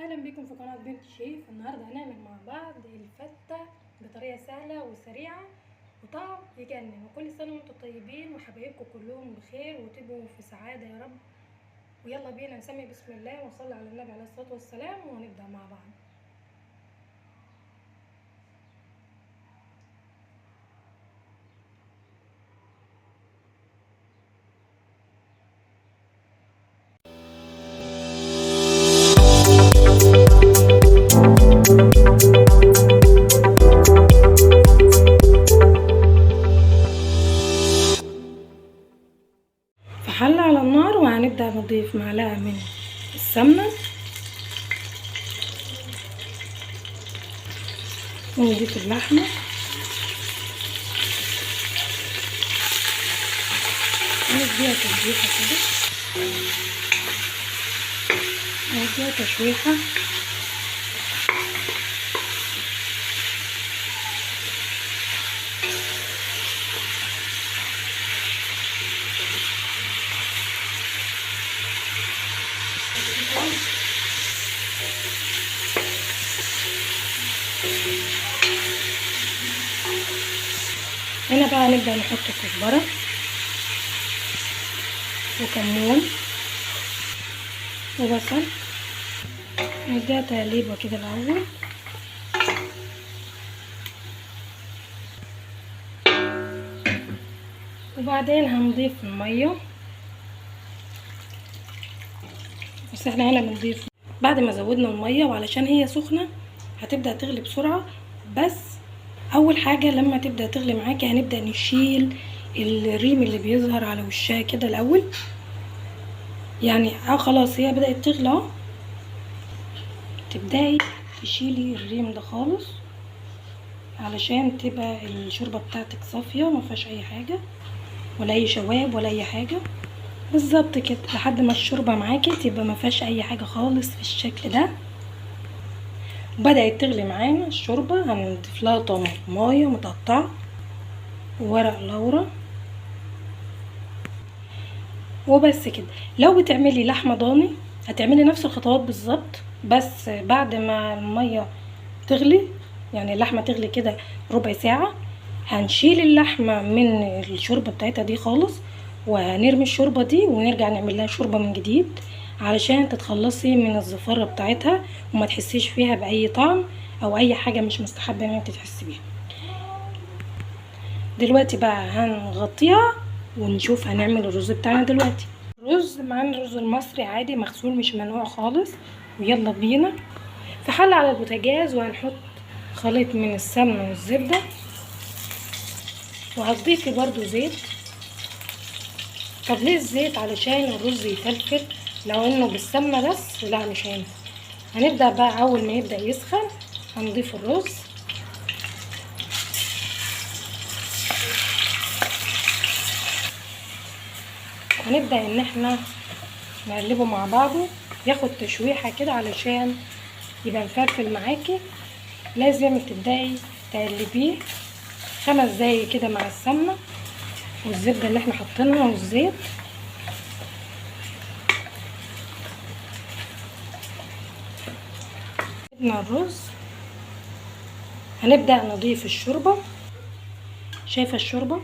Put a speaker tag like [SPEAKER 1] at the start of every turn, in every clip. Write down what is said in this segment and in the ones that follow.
[SPEAKER 1] اهلا بكم في قناه بنت شيف. النهارده هنعمل مع بعض الفته بطريقه سهله وسريعه وطعم يجنن. وكل سنه وانتم طيبين وحبايبكم كلهم بخير وتبقوا في سعاده يا رب. ويلا بينا نسمي بسم الله ونصلي على النبي عليه الصلاه والسلام ونبدا مع بعض. في حله على النار وهنبدا نضيف معلقه من السمنه ونضيف اللحمه ونديها تشويحه كده، نديها تشويحه هنا بقى نبدأ نحط كزبرة وكمون وبصل، نديها تقليبة كده الأول وبعدين هنضيف المية. بس احنا هنا بنضيف بعد ما زودنا المية، وعلشان هي سخنة هتبدأ تغلي بسرعة. بس اول حاجة لما تبدأ تغلي معاكي هنبدأ نشيل الريم اللي بيظهر على وشها كده الاول. يعني خلاص هي بدأت تغلى اهو، تبدأي تشيلي الريم ده خالص علشان تبقى الشوربة بتاعتك صافية ما فيهاش اي حاجة ولا اي شوائب ولا اي حاجة. بالظبط كده لحد ما الشوربة معاكي تبقى ما فيهاش اي حاجة خالص في الشكل ده. بدأت تغلي معانا الشوربة، هنضيف لها طماطمايه متقطعة وورق لورا وبس كده. لو بتعملي لحمة ضاني هتعملي نفس الخطوات بالظبط، بس بعد ما المية تغلي يعني اللحمة تغلي كده ربع ساعة هنشيل اللحمة من الشوربة بتاعتها دي خالص وهنرمي الشوربة دي ونرجع نعمل لها شوربة من جديد علشان تتخلصي من الزفارة بتاعتها وما تحسيش فيها بأي طعم او اي حاجة مش مستحبة ان انت تحسي بيها. دلوقتي بقى هنغطيها ونشوف هنعمل الرز بتاعنا دلوقتي. رز معانا الرز المصري عادي مغسول مش منقوع خالص. ويلا بينا في حلة على البوتاجاز وهنحط خليط من السمنة والزبدة وهتضيفي برضو زيت. طب ليه الزيت؟ علشان الرز يفلفل، لو انه بالسمنة بس لا مش هينفع. هنبدأ بقى اول ما يبدأ يسخن هنضيف الرز هنبدأ ان احنا نقلبه مع بعضه ياخد تشويحة كده علشان يبقى مفلفل معاكي. لازم تبدأي تقلبيه 5 دقايق كده مع السمنة والزبدة اللي احنا حاطينها والزيت. جبنا الرز هنبدأ نضيف الشوربة. شايفة الشوربة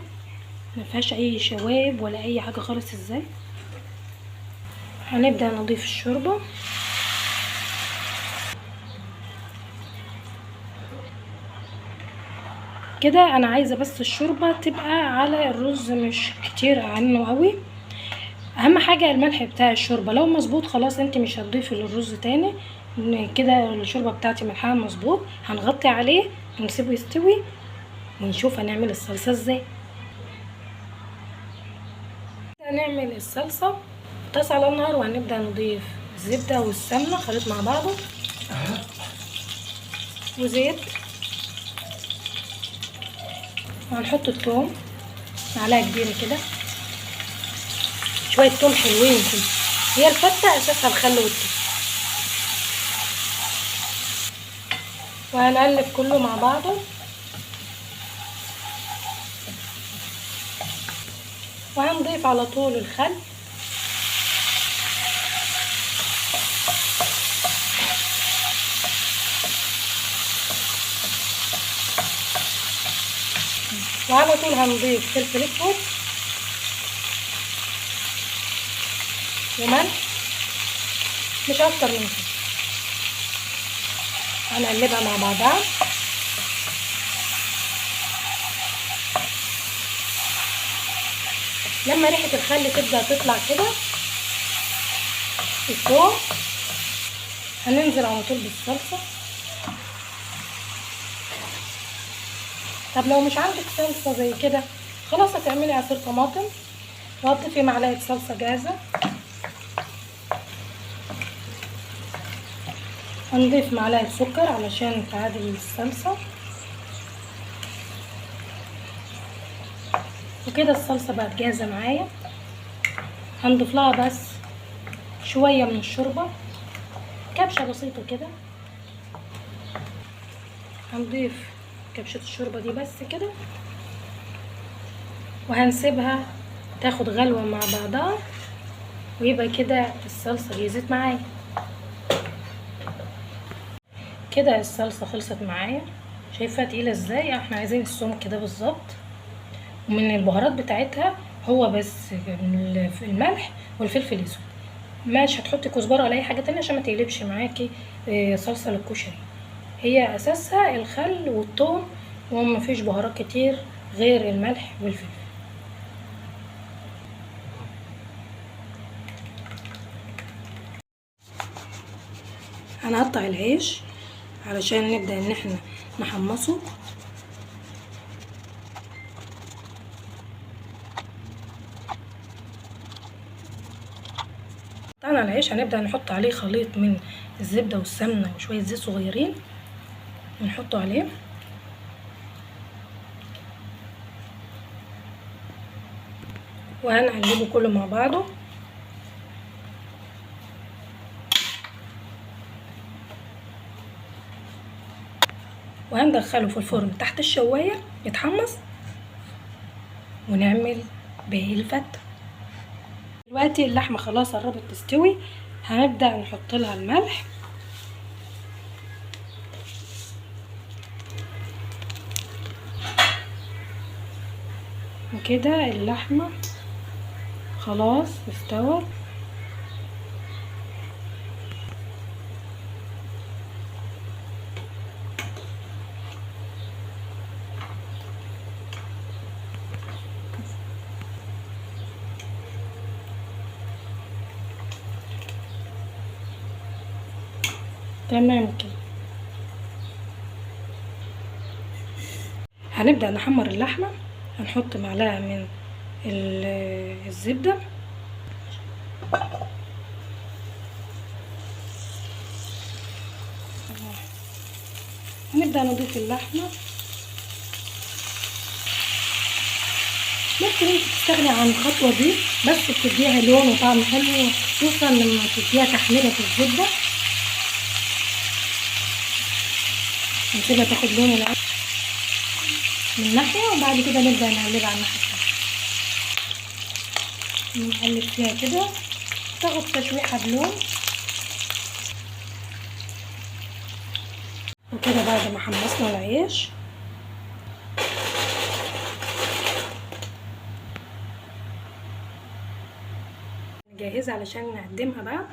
[SPEAKER 1] ما فيهاش اي شوائب ولا اي حاجة خالص ازاي. هنبدأ نضيف الشوربة كده. انا عايزة بس الشوربة تبقى على الرز مش كتير عنه قوي. اهم حاجة الملح بتاع الشوربة لو مظبوط خلاص انت مش هتضيفي للرز تاني. كده الشوربة بتاعتي ملحها مظبوط. هنغطي عليه ونسيبه يستوي ونشوف هنعمل الصلصة ازاي. هنعمل الصلصة طاسة على النار وهنبدأ نضيف الزبدة والسمنة خليط مع بعضه وزيت وهنحط الثوم معلقة كبيرة كده، شوية توم حلوين كده. هي الفتة اساسها الخل والثوم. وهنقلب كله مع بعضه وهنضيف على طول الخل وعلى طول هنضيف فلفل اسود وملح، مش اكتر من كده. هنقلبها مع بعضها. لما ريحه الخل تبدا تطلع كده الفوق، هننزل على طول بالصلصه. طب لو مش عندك صلصه زي كده، خلاص هتعملي عصير طماطم وهتضيفي معلقه صلصه جاهزه. هنضيف معلقه سكر علشان تعادل الصلصه، وكده الصلصه بقت جاهزه معايا. هنضيف لها بس شويه من الشوربه، كبشه بسيطه كده. هنضيف كبشه الشوربه دي بس كده، وهنسيبها تاخد غلوه مع بعضها، ويبقى كده الصلصه جهزت معايا. كده الصلصه خلصت معايا، شايفاها تقيله ازاي؟ احنا عايزين السمك كده بالظبط. ومن البهارات بتاعتها هو بس الملح والفلفل الاسود، مش هتحطي كزبره ولا اي حاجه تانية عشان ما تقلبش معاكي صلصه للكشري. هي اساسها الخل والثوم، ومفيش بهارات كتير غير الملح والفلفل. هنقطع العيش علشان نبدا ان احنا نحمصه. قطعنا العيش، هنبدا نحط عليه خليط من الزبده والسمنه وشويه زيت صغيرين ونحطه عليه. وهنقلبه كله مع بعضه. وهندخله في الفرن تحت الشوايه يتحمص، ونعمل باقي الفتة. دلوقتي اللحمه خلاص قربت تستوي، هنبدا نحط لها الملح وكده اللحمه خلاص استوت. تمام كده. هنبدأ نحمر اللحمة. هنحط معلقة من الزبدة، هنبدأ نضيف اللحمة. ممكن انت تستغني عن الخطوة دي، بس بتديها لون وطعم حلو، خصوصا لما تديها تحميرة في الزبدة. هنسيبها تاخد لون الأول من ناحية، وبعد كده نبدأ نقلبها على الناحية التانية. نقلب فيها كده تاخد تشويحة بلون. وكده بعد ما حمصنا العيش نجهزها علشان نقدمها بقى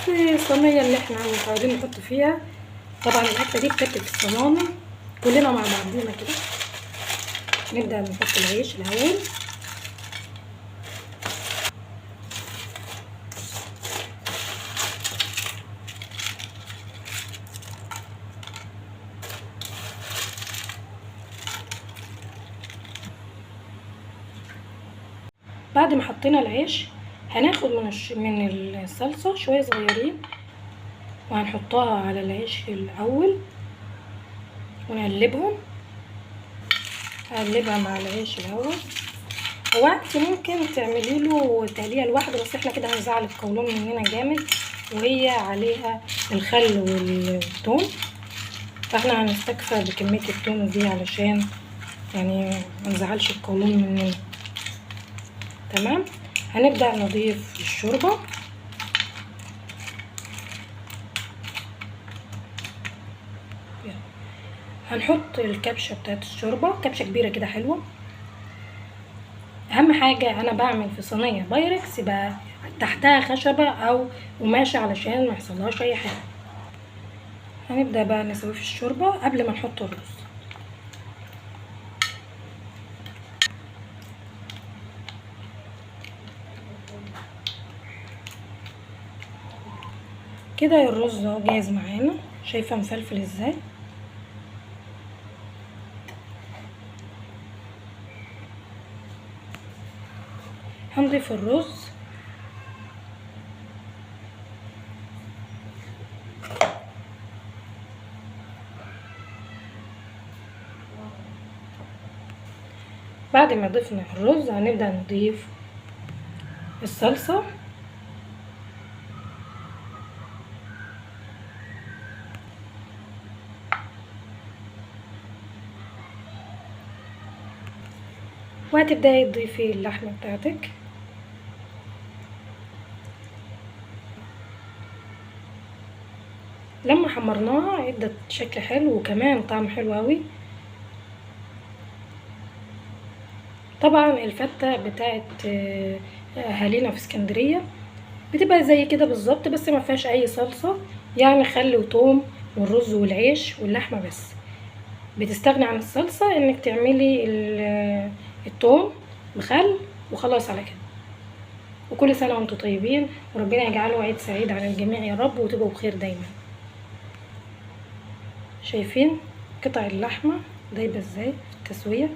[SPEAKER 1] في الصينية اللي احنا متعودين نحط فيها. طبعا الاكله دي بتاكل في الصواني كلنا مع بعضينا كده. نبدأ نحط العيش الأول، بعد ما حطينا العيش هناخد من الصلصة شوية صغيرين وهنحطها على العيش الأول ونقلبهم. هقلبها مع العيش الأول. هو انت ممكن تعملي له تقليه لوحده، بس احنا كده هنزعل القولون مننا جامد، وهي عليها الخل والثوم، فاحنا هنستكفى بكميه الثوم دي علشان يعني ما نزعلش القولون مننا. تمام. هنبدا نضيف الشوربه. هنحط الكبشه بتاعت الشوربه، كبشه كبيره كده حلوه. اهم حاجه انا بعمل في صينيه بايركس يبقى تحتها خشبه او قماشه علشان ما يحصلهاش اي حاجه. هنبدا بقى نسويه في الشوربه قبل ما نحط الرز. كده الرز اهو جاهز معانا، شايفه مفلفل ازاي. هنضيف الرز بعد ما ضفنا الرز هنبدأ نضيف الصلصة. وهتبدأي تضيفي اللحمة بتاعتك. لما حمرناها ادت شكل حلو وكمان طعم حلو اوي. طبعا الفتة بتاعت اهالينا في اسكندرية بتبقى زي كده بالظبط، بس ما فيهاش اي صلصة، يعني خل وتوم والرز والعيش واللحمة بس. بتستغني عن الصلصة انك تعملي التوم بخل وخلاص على كده. وكل سنة وانتم طيبين، وربنا يجعله عيد سعيد على الجميع يا رب، وتبقوا بخير دايما. شايفين قطع اللحمة دايبة ازاي في التسوية.